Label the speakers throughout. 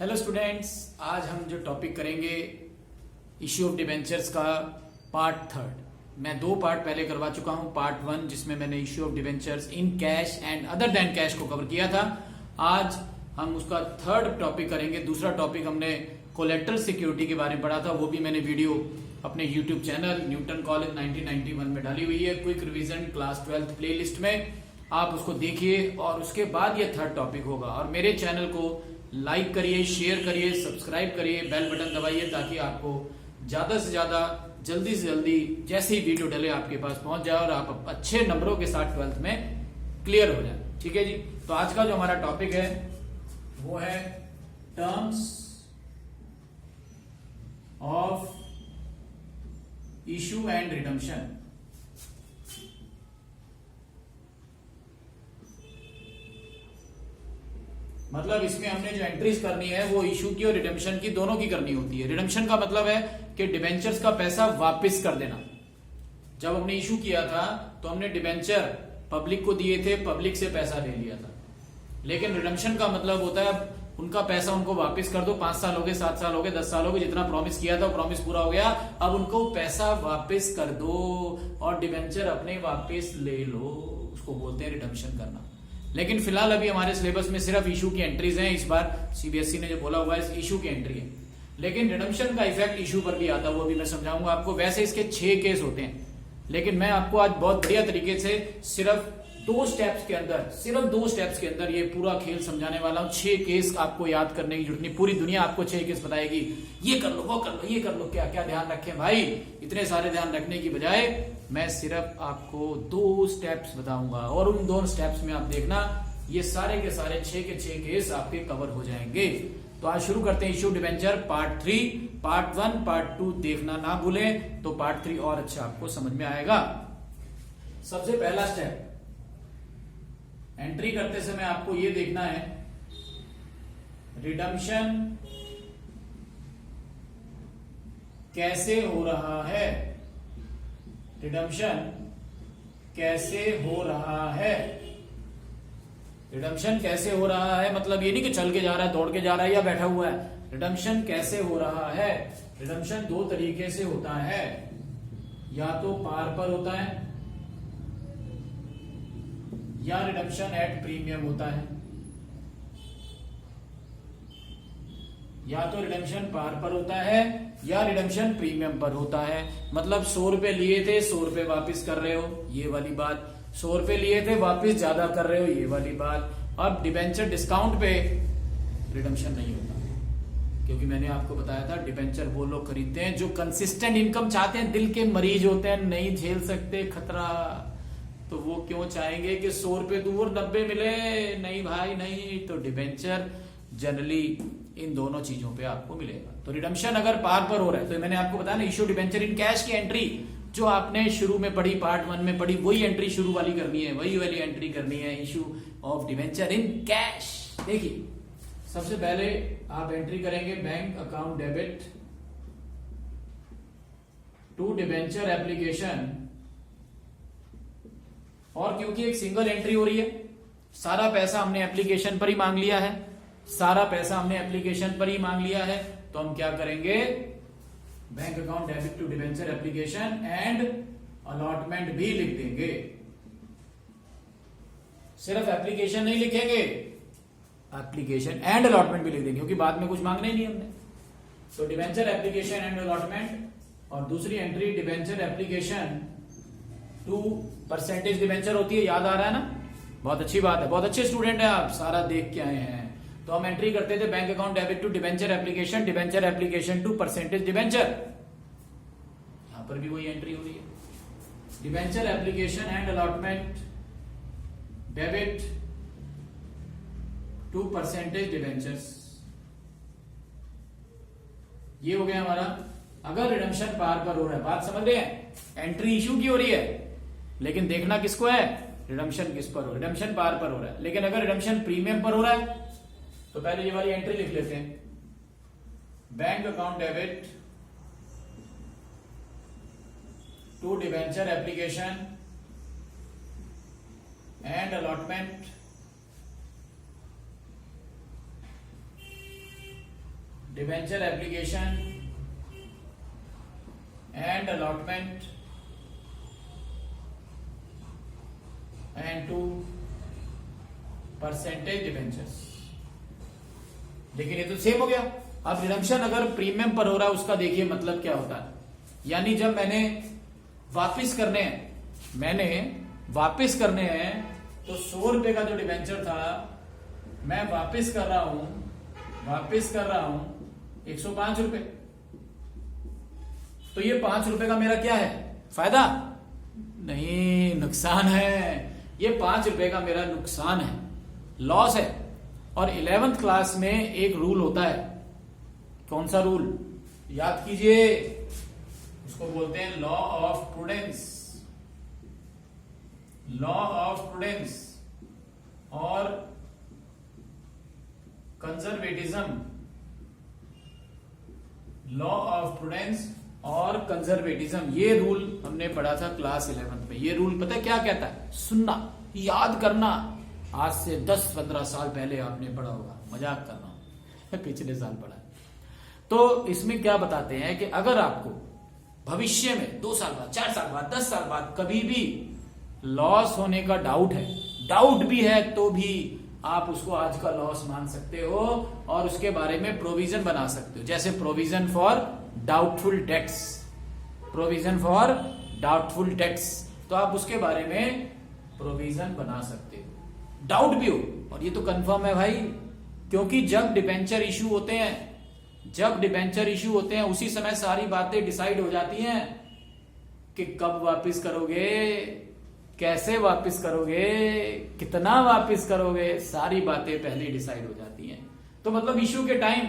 Speaker 1: Hello students, आज हम जो टॉपिक करेंगे इश्यू ऑफ डिबेंचर्स का पार्ट थर्ड। मैं दो पार्ट पहले करवा चुका हूं। पार्ट वन जिसमें मैंने issue of debentures in cash and other than cash को कवर किया था। आज हम उसका थर्ड टॉपिक करेंगे। दूसरा टॉपिक हमने कोलेटरल सिक्योरिटी के बारे में पढ़ा था, वो भी मैंने वीडियो अपने यूट्यूब चैनल न्यूटन कॉलेज 1991 में डाली हुई है, क्विक रिवीजन क्लास 12 प्लेलिस्ट में। आप उसको देखिए और उसके बाद ये थर्ड टॉपिक होगा। और मेरे चैनल को लाइक करिए, शेयर करिए, सब्सक्राइब करिए, बेल बटन दबाइए ताकि आपको ज्यादा से ज्यादा जल्दी से जल्दी जैसे ही वीडियो डले आपके पास पहुंच जाए और आप अच्छे नंबरों के साथ 12th में क्लियर हो जाए। ठीक है जी। तो आज का जो हमारा टॉपिक है वो है terms of issue and redemption. मतलब इसमें हमने जो एंट्रीज करनी है वो इशू की और रिडेम्पशन की, दोनों की करनी होती है। रिडेम्पशन का मतलब है कि डिबेंचर्स का पैसा वापस कर देना। जब हमने इशू किया था तो हमने डिबेंचर पब्लिक को दिए थे, पब्लिक से पैसा ले लिया था। लेकिन रिडेम्पशन का मतलब होता है उनका पैसा उनको वापस कर दो। 5 साल हो गए, 7 साल हो गए, 10 साल हो गए, जितना प्रॉमिस किया था वो प्रॉमिस पूरा हो गया, अब उनको पैसा वापस कर दो और डिबेंचर अपने वापस ले लो। उसको बोलते हैं रिडेम्पशन करना। लेकिन फिलहाल अभी हमारे सिलेबस में सिर्फ इशू की एंट्रीज हैं। इस बार सीबीएसई ने जो बोला हुआ है इशू की एंट्री है, लेकिन रिडम्पशन का इफेक्ट इशू पर भी आता है, वो भी मैं समझाऊंगा आपको। वैसे इसके 6 केस होते हैं, लेकिन मैं आपको आज बहुत बढ़िया तरीके से सिर्फ 2 स्टेप्स के अंदर ये पूरा खेल समझाने वाला हूं। 6 केस आपको याद करने की जरूरत नहीं, पूरी दुनिया आपको 6 केस बताएगी, ये कर लो, वो कर लो, ये कर लो। क्या क्या ध्यान रखें भाई, इतने सारे ध्यान रखने की बजाय मैं सिर्फ आपको 2 स्टेप्स बताऊंगा और उन 2 स्टेप्स में आप देखना ये सारे के सारे 6 के 6 केस आपके कवर हो जाएंगे। तो आज शुरू करते हैं issue debenture part 3। Part 1 part 2 देखना ना भूलें, तो पार्ट 3 और अच्छा आपको समझ में आएगा। सबसे पहला स्टेप, एंट्री करते समय आपको ये देखना है रिडम्पशन कैसे हो रहा है। रिडम्पशन कैसे हो रहा है। रिडम्पशन कैसे हो रहा है मतलब ये नहीं कि चल के जा रहा है, दौड़ के जा रहा है या बैठा हुआ है। रिडम्पशन कैसे हो रहा है। रिडम्पशन 2 तरीके से होता है, या तो पार पर होता है या रिडम्पशन एट प्रीमियम होता है। या तो रिडम्पशन पार पर होता है या रिडम्पशन प्रीमियम पर होता है। मतलब 100 रुपए लिए थे, 100 रुपए वापिस कर रहे हो, ये वाली बात। 100 रुपए लिए थे, वापिस ज्यादा कर रहे हो, ये वाली बात। अब डिबेंचर डिस्काउंट पे रिडम्पशन नहीं होता, क्योंकि मैंने आपको बताया था डिबेंचर वो लोग खरीदते हैं जो कंसिस्टेंट इनकम चाहते हैं, दिल के मरीज होते हैं, नहीं झेल सकते खतरा। तो वो क्यों चाहेंगे कि 100 रुपए दूर 90 मिले, नहीं भाई नहीं। तो डिबेंचर जनरली इन दोनों चीजों पे आपको मिलेगा। तो रिडम्पशन अगर पार पर हो रहा है, तो मैंने आपको बताया ना इशू डिबेंचर इन कैश की एंट्री जो आपने शुरू में पढ़ी, पार्ट 1 में पढ़ी, वही एंट्री शुरू वाली करनी है, वही वाली एंट्री करनी है, issue of debenture in cash. देखिए सबसे पहले आप एंट्री करेंगे bank account debit to debenture application. और क्योंकि एक सिंगल एंट्री हो रही है, सारा पैसा हमने एप्लीकेशन पर ही मांग लिया है, सारा पैसा हमने एप्लीकेशन पर ही मांग लिया है, तो हम क्या करेंगे bank account debit to debenture application and allotment भी लिख देंगे। सिर्फ एप्लीकेशन नहीं लिखेंगे, एप्लीकेशन एंड अलॉटमेंट भी लिख देंगे, क्योंकि बाद में कुछ मांगना ही नहीं हमने। तो डिबेंचर एप्लीकेशन एंड अलॉटमेंट, और दूसरी entry debenture application to percentage debenture होती है, याद आ रहा है ना। बहुत अच्छी बात है, बहुत अच्छे स्टूडेंट है आप, सारा देख के आए हैं। तो हम एंट्री करते थे bank account debit to debenture application to percentage debenture. यहां पर भी वही एंट्री हो रही है, debenture application and allotment debit to percentage debentures. ये हो गया हमारा। अगर रिडम्पशन पार पर हो रहा है, बात समझ रहे हैं, एंट्री इशू की हो रही है, लेकिन देखना किसको है, रिडम्पशन किस पर हो, रिडम्पशन पार पर हो रहा है। लेकिन अगर रिडम्पशन प्रीमियम पर हो रहा है तो पहले ये वाली एंट्री लिख लेते हैं, bank account debit to debenture application and allotment debenture application and allotment and 2% debentures. लेकिन ये तो सेम हो गया। अब रिडम्पशन अगर प्रीमियम पर हो रहा है उसका देखिए मतलब क्या होता है, यानी जब मैंने वापस करने हैं तो 100 रुपए का जो डिबेंचर था मैं वापस कर रहा हूं 105 रुपए। तो ये 5 रुपए का मेरा क्या है, फायदा नहीं, नुकसान है। ये 5 रुपए का मेरा नुकसान है, लॉस है। और 11th क्लास में एक रूल होता है, कौन सा रूल याद कीजिए, उसको बोलते हैं law of prudence. Law of prudence और कंजर्वेटिज्म। लॉ ऑफ प्रूडेंस और कंजर्वेटिज्म, ये रूल हमने पढ़ा था क्लास 11th में। ये रूल पता है क्या कहता है, सुनना, याद करना। आज से 10-15 साल पहले आपने पढ़ा होगा, मजाक कर रहा हूं, पिछले साल पढ़ा। तो इसमें क्या बताते हैं कि अगर आपको भविष्य में 2 साल बाद, 4 साल बाद, 10 साल बाद कभी भी लॉस होने का डाउट भी है तो भी आप उसको आज का लॉस मान सकते हो और उसके बारे में प्रोविजन बना सकते हो। जैसे प्रोविजन फॉर डाउटफुल डेट्स, तो आप उसके बारे में प्रोविजन बना सकते हो, डाउट भी हो। और ये तो कंफर्म है भाई, क्योंकि जब डिबेंचर इश्यू होते हैं उसी समय सारी बातें डिसाइड हो जाती हैं कि कब वापस करोगे, कैसे वापस करोगे, कितना वापस करोगे, सारी बातें पहले डिसाइड हो जाती हैं। तो मतलब इश्यू के टाइम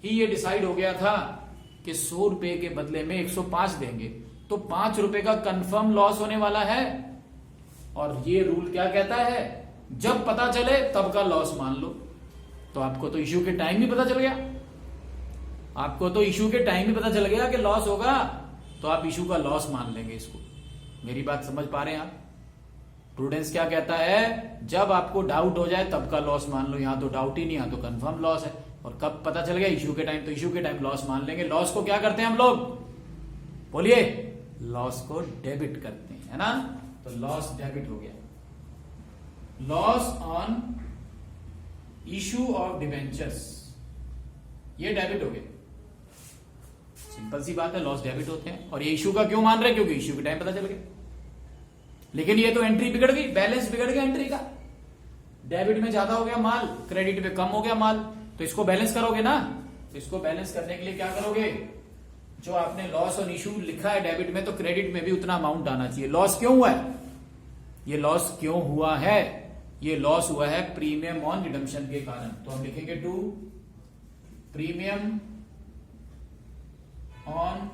Speaker 1: ही ये डिसाइड हो गया था कि 100 रुपए के बदले में 105 देंगे, तो 5 रुपए का कंफर्म लॉस होने वाला है। और ये रूल क्या कहता है, जब पता चले तब का लॉस मान लो। तो आपको तो इश्यू के टाइम ही पता चल गया, कि लॉस होगा, तो आप इश्यू का लॉस मान लेंगे इसको। मेरी बात समझ पा रहे हैं आप? प्रूडेंस क्या कहता है, जब आपको डाउट हो जाए तब का लॉस मान लो। यहां तो डाउट ही नहीं, यहां तो कंफर्म लॉस है। और कब पता चल गया, इश्यू के टाइम, तो इश्यू के टाइम लॉस मान लेंगे। लॉस को क्या करते हैं हम लोग, बोलिए, लॉस को डेबिट करते हैं, है ना। तो लॉस डेबिट हो गया। Loss on issue of debentures, ये डेबिट हो गया। सिंपल सी बात है, लॉस डेबिट होते हैं। और ये इश्यू का क्यों मान रहे, क्योंकि इश्यू के टाइम पता चल गया। लेकिन ये तो एंट्री बिगड़ गई, बैलेंस बिगड़ गया एंट्री का। डेबिट में ज्यादा हो गया माल, क्रेडिट में कम हो गया माल, तो इसको बैलेंस करोगे ना। तो इसको बैलेंस करने के लिए क्या करोगे, जो आपने लॉस ऑन इश्यू लिखा है डेबिट में, तो क्रेडिट में भी उतना अमाउंट आना चाहिए। लॉस क्यों हुआ है, ये लॉस क्यों हुआ है, ये लॉस हुआ है प्रीमियम ऑन रिडम्पशन के कारण। तो हम लिखेंगे to premium on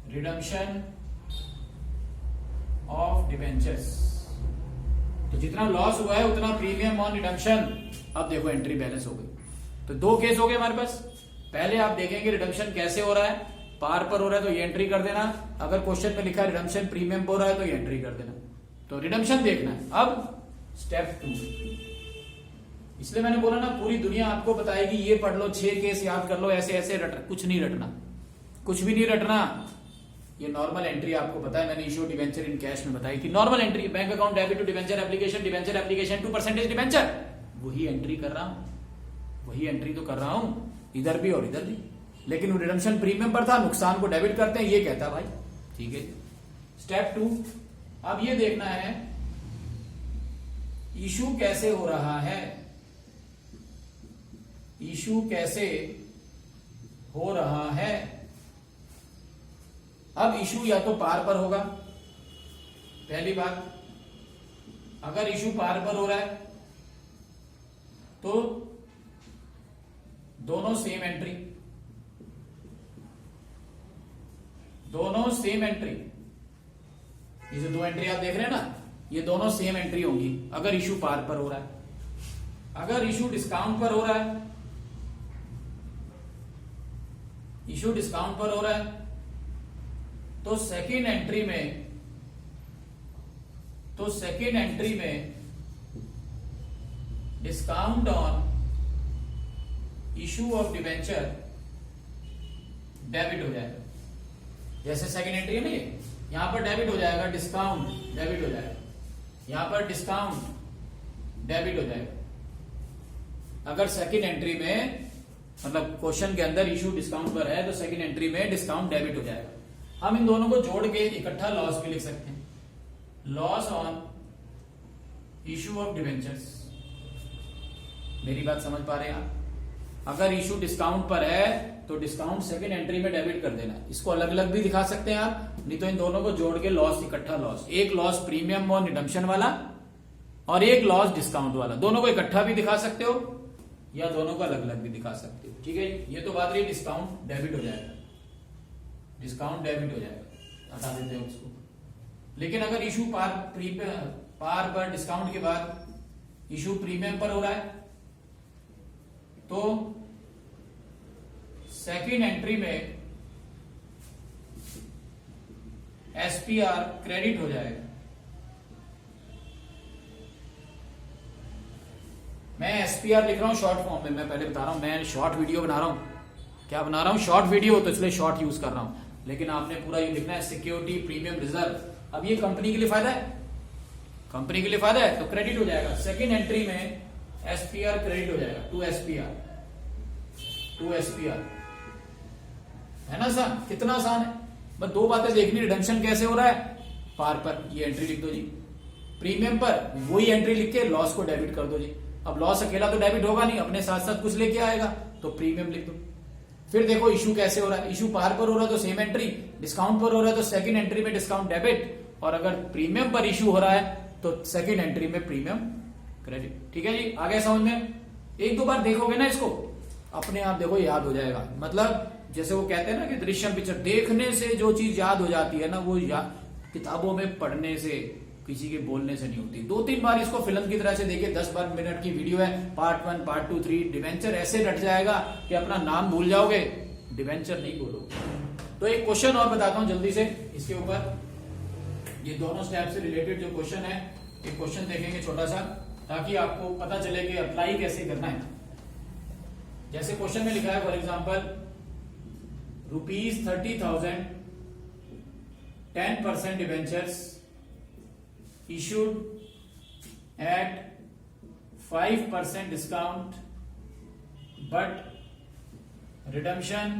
Speaker 1: redemption of debentures. तो जितना लॉस हुआ है उतना प्रीमियम ऑन रिडम्पशन। अब देखो एंट्री बैलेंस हो गई। तो 2 केस हो गए हमारे पास। पहले आप देखेंगे रिडम्पशन कैसे हो रहा है, पार पर हो रहा है तो ये एंट्री कर देना। अगर क्वेश्चन में लिखा है रिडम्पशन प्रीमियम पर हो रहा है तो ये एंट्री कर देना। तो रिडम्पशन देखना है। अब स्टेप 2, इसलिए मैंने बोला ना पूरी दुनिया आपको बताएगी, ये पढ़ लो, 6 केस याद कर लो, ऐसे ऐसे कुछ नहीं रटना, कुछ भी नहीं रटना। ये नॉर्मल एंट्री आपको पता है, मैंने इश्यू डिबेंचर इन कैश में बताई थी। Normal entry, bank account debit to debenture application 2% debenture, वही एंट्री कर रहा हूं, इधर भी और इधर भी। लेकिन रिडम्पशन प्रीमियम पर था, नुकसान को डेबिट करते हैं, ये कहता भाई, ठीक है। स्टेप 2, अब ये देखना है इशू कैसे हो रहा है, इशू कैसे हो रहा है। अब इशू या तो पार पर होगा, पहली बात। अगर इशू पार पर हो रहा है तो दोनों सेम एंट्री, ये जो 2 एंट्री आप देख रहे हैं ना, ये दोनों सेम एंट्री होंगी अगर इशू पार पर हो रहा है। अगर इशू डिस्काउंट पर हो रहा है, तो सेकेंड एंट्री में discount on issue of debenture debit हो जाएगा। जैसे सेकंड एंट्री है ना, ये यहां पर डेबिट हो जाएगा, डिस्काउंट डेबिट हो जाएगा, यहां पर डिस्काउंट डेबिट हो जाएगा। अगर सेकंड एंट्री में मतलब क्वेश्चन के अंदर इशू डिस्काउंट पर है तो सेकंड एंट्री में डिस्काउंट डेबिट हो जाएगा। हम इन दोनों को जोड़ के इकट्ठा लॉस भी लिख सकते हैं, loss on issue of debentures. मेरी बात समझ पा रहे हैं आप? अगर इशू डिस्काउंट पर है तो डिस्काउंट सेकंड एंट्री में डेबिट कर देना। इसको अलग अलग भी दिखा सकते हैं आप, नहीं तो इन दोनों को जोड़ के लॉस, इकट्ठा लॉस, एक लॉस प्रीमियम और रिडम्पशन वाला और एक लॉस डिस्काउंट वाला, दोनों को इकट्ठा भी दिखा सकते हो या दोनों को अलग अलग भी दिखा सकते हो। ठीक है, ये तो बात रही डिस्काउंट डेबिट हो जाएगा, डिस्काउंट डेबिट हो जाएगा, हटा देते हो उसको। लेकिन अगर इशू पार पर डिस्काउंट के बाद इशू प्रीमियम पर हो रहा है तो सेकंड एंट्री में एसपीआर क्रेडिट हो जाएगा। मैं एसपीआर लिख रहा हूं शॉर्ट फॉर्म में, मैं पहले बता रहा हूं, मैं शॉर्ट वीडियो बना रहा हूं। क्या बना रहा हूं? शॉर्ट वीडियो, तो इसलिए शॉर्ट यूज कर रहा हूं। लेकिन आपने पूरा ये लिखना है सिक्योरिटी प्रीमियम रिजर्व। अब ये कंपनी के लिए फायदा है, कंपनी के लिए फायदा है, तो क्रेडिट हो जाएगा। सेकंड एंट्री में एसपीआर क्रेडिट हो जाएगा टू एसपीआर, टू एसपीआर। है ना आसान? कितना आसान है, बस दो बातें देखनी। रिडम्पशन कैसे हो रहा है? पार पर ये एंट्री लिख दो जी, प्रीमियम पर वही एंट्री लिख के लॉस को डेबिट कर दो जी। अब लॉस अकेला तो डेबिट होगा नहीं, अपने साथ साथ कुछ लेके आएगा, तो प्रीमियम लिख दो। फिर देखो इशू कैसे हो रहा है, इशू पार पर हो रहा है तो सेम एंट्री, डिस्काउंट पर हो रहा है तो सेकंड एंट्री में डिस्काउंट डेबिट, और अगर प्रीमियम पर इशू हो रहा है तो सेकंड एंट्री में प्रीमियम क्रेडिट। ठीक है जी, आगे समझ में? एक दो बार देखोगे ना इसको, अपने आप देखो याद हो जाएगा। मतलब जैसे वो कहते हैं ना कि दृश्यम पिक्चर देखने से जो चीज याद हो जाती है ना, वो किताबों में पढ़ने से, किसी के बोलने से नहीं होती। दो तीन बार इसको फिल्म की तरह से देखिए, 10-12 मिनट की वीडियो है, पार्ट 1, पार्ट 2, 3, डिवेंचर ऐसे रट जाएगा कि अपना नाम भूल जाओगे, डिवेंचर नहीं बोलोगे। तो एक क्वेश्चन और बताता हूं जल्दी से इसके ऊपर, ये दोनों स्टेप से रिलेटेड जो क्वेश्चन है, एक क्वेश्चन देखेंगे छोटा सा, ताकि आपको पता चले कि अप्लाई कैसे करना है। जैसे क्वेश्चन में लिखा है for example ₹30,000 10% debentures issued at 5% discount but redemption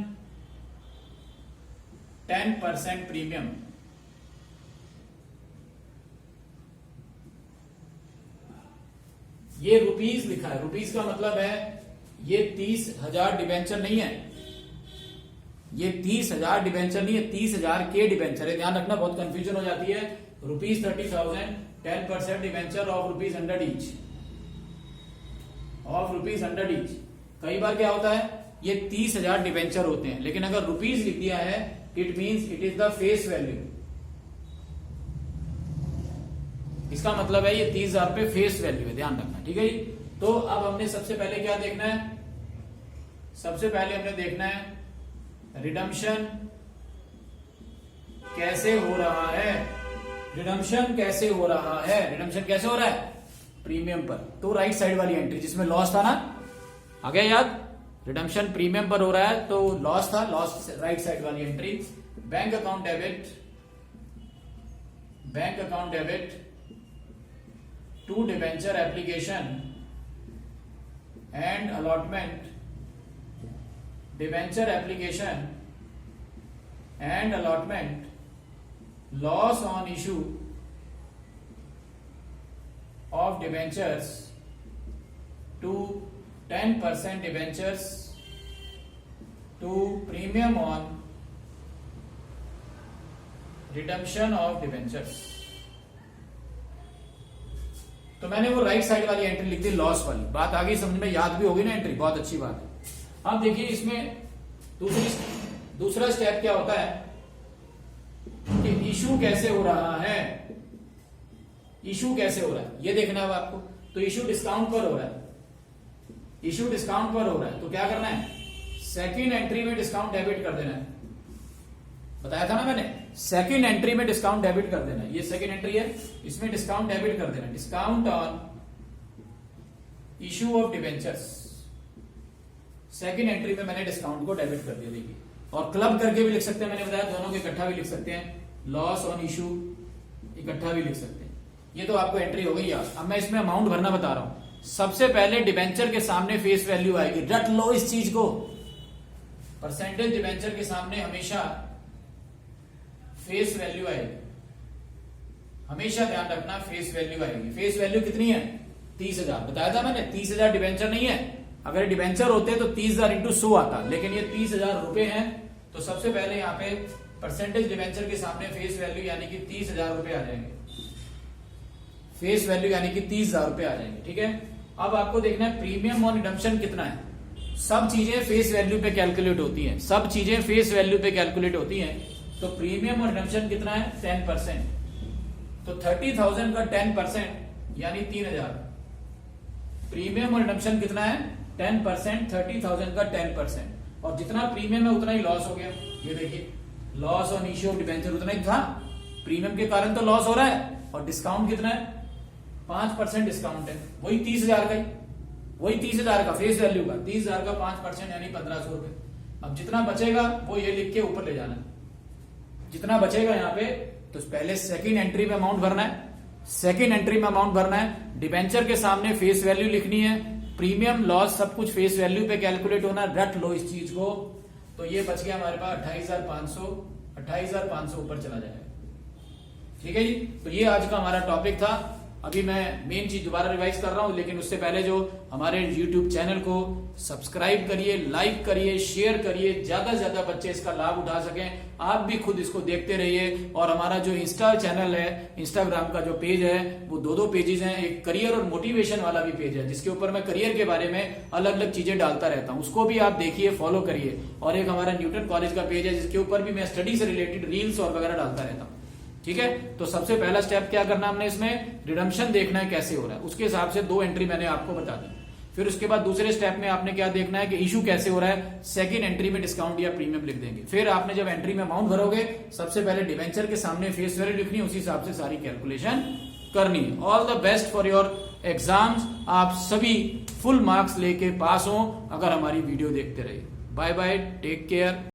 Speaker 1: 10% premium। ये रुपीस लिखा है, रुपीस का मतलब है ये 30,000 डिवेंचर नहीं है, ये 30,000 डिवेंचर नहीं है, 30,000 के डिवेंचर है। ध्यान रखना, बहुत कंफ्यूजन हो जाती है। ₹30,000 10% debenture of ₹100 each, of ₹100 each. कई बार क्या होता है, ये 30,000 डिवेंचर होते हैं, लेकिन अगर रुपीस लिख दिया है it means it is the face value. इसका मतलब है ये 30,000 पे फेस वैल्यू है, ध्यान रखना। ठीक है जी, तो अब हमने सबसे पहले क्या देखना है? सबसे पहले हमने देखना है रिडम्पशन कैसे हो रहा है, रिडम्पशन कैसे हो रहा है, रिडम्पशन कैसे हो रहा है? प्रीमियम पर। तो राइट साइड वाली एंट्री जिसमें लॉस था ना, आ गया याद? रिडम्पशन प्रीमियम पर हो रहा है तो लॉस था, लॉस राइट साइड वाली entry. Bank account debit, bank account debit to debenture application and allotment, debenture application and allotment, loss on issue of debentures to 10% debentures to premium on redemption of debentures. तो मैंने वो right side वाली entry लिख दी, loss वाली। बात आ गई समझ में, याद भी होगी ना एंट्री, बहुत अच्छी बात है। अब देखिए इसमें दूसरा स्टेप क्या होता है कि इशू कैसे हो रहा है, इशू कैसे हो रहा है ये देखना है आपको। तो इशू डिस्काउंट पर हो रहा है, इशू डिस्काउंट पर हो रहा है, तो क्या करना है? सेकंड एंट्री में डिस्काउंट डेबिट कर देना है। बताया था ना मैंने, सेकंड एंट्री में डिस्काउंट डेबिट कर देना है। ये सेकंड एंट्री है, इसमें डिस्काउंट डेबिट कर देना। Discount on issue of debentures, second entry में मैंने डिस्काउंट को डेबिट कर दिया, देखिए। और क्लब करके भी लिख सकते हैं, मैंने बताया दोनों को इकट्ठा भी लिख सकते हैं, लॉस ऑन इशू इकट्ठा भी लिख सकते हैं। ये तो आपको एंट्री हो गई यार। अब मैं इसमें अमाउंट भरना बता रहा हूं। सबसे पहले डिबेंचर के सामने फेस वैल्यू आएगी, रट लो इस चीज को। परसेंटेज डिबेंचर के सामने हमेशा फेस वैल्यू आएगी, हमेशा ध्यान रखना फेस वैल्यू आएगी। फेस वैल्यू कितनी है? 30,000 बताया था मैंने। 30,000 डिबेंचर नहीं है, अगर डिबेंचर होते तो 30,000 इंटू 100 आता, लेकिन ये 30,000 रुपए हैं। तो सबसे पहले यहाँ पे परसेंटेज डिबेंचर के सामने फेस वैल्यू यानी कि 30,000 रुपए आ जाएंगे। फेस वैल्यू यानी कि 30,000 रुपए आ जाएंगे, ठीक है। अब आपको देखना है प्रीमियम ऑन रिडम्पशन कितना है। सब चीजें फेस वैल्यू पे कैलकुलेट होती हैं, सब चीजें फेस वैल्यू पे कैलकुलेट होती हैं। तो प्रीमियम ऑन रिडम्पशन कितना है? 10%। तो 30,000 का 10% यानी 3,000। प्रीमियम और रिडम्पशन कितना है? 10%। 30,000 का 10%, और जितना प्रीमियम है उतना ही लॉस हो गया। ये देखिए, loss on issue of debenture उतना ही था, प्रीमियम के कारण तो लॉस हो रहा है। और डिस्काउंट कितना है? 5% डिस्काउंट है, वही 30,000 का ही, वही 30,000 का फेस वैल्यू का, 30,000 का 5% यानी 1,500 रुपए। अब जितना बचेगा वो ये लिख के ऊपर ले जाना है, जितना बचेगा यहाँ पे। तो पहले सेकंड एंट्री में अमाउंट भरना है, सेकंड एंट्री में अमाउंट भरना है। डिबेंचर के सामने फेस वैल्यू लिखनी है, प्रीमियम लॉस सब कुछ फेस वैल्यू पे कैलकुलेट होना, रट लो इस चीज को। तो ये बच गया हमारे पास 28,500, 28,500 ऊपर चला जाएगा, ठीक है जी। तो ये आज का हमारा टॉपिक था। अभी मैं मेन चीज दोबारा रिवाइज कर रहा हूं, लेकिन उससे पहले जो हमारे YouTube चैनल को सब्सक्राइब करिए, लाइक करिए, शेयर करिए, ज्यादा से ज्यादा बच्चे इसका लाभ उठा सकें। आप भी खुद इसको देखते रहिए। और हमारा जो इंस्टा चैनल है, इंस्टाग्राम का जो पेज है, वो दो पेजेस हैं। एक करियर और मोटिवेशन वाला भी पेज है, जिसके ऊपर मैं करियर के बारे में अलग अलग चीजें डालता रहता हूँ, उसको भी आप देखिए, फॉलो करिए। और एक हमारा न्यूटन कॉलेज का पेज है, जिसके ऊपर भी मैं स्टडी से रिलेटेड रील्स और वगैरह डालता रहता हूँ, ठीक है। तो सबसे पहला स्टेप क्या करना हमने इसमें, रिडम्पशन देखना है कैसे हो रहा है, उसके हिसाब से 2 एंट्री मैंने आपको बता दी। फिर उसके बाद दूसरे स्टेप में आपने क्या देखना है कि इशू कैसे हो रहा है, सेकंड एंट्री में डिस्काउंट या प्रीमियम लिख देंगे। फिर आपने जब एंट्री में अमाउंट भरोगे, सबसे पहले डिबेंचर के सामने फेस वैल्यू लिखनी है, उसी हिसाब से सारी कैलकुलेशन करनी है। All the best for your exams. आप सभी फुल मार्क्स लेके पास हो अगर हमारी वीडियो देखते रहे। Bye bye, take care.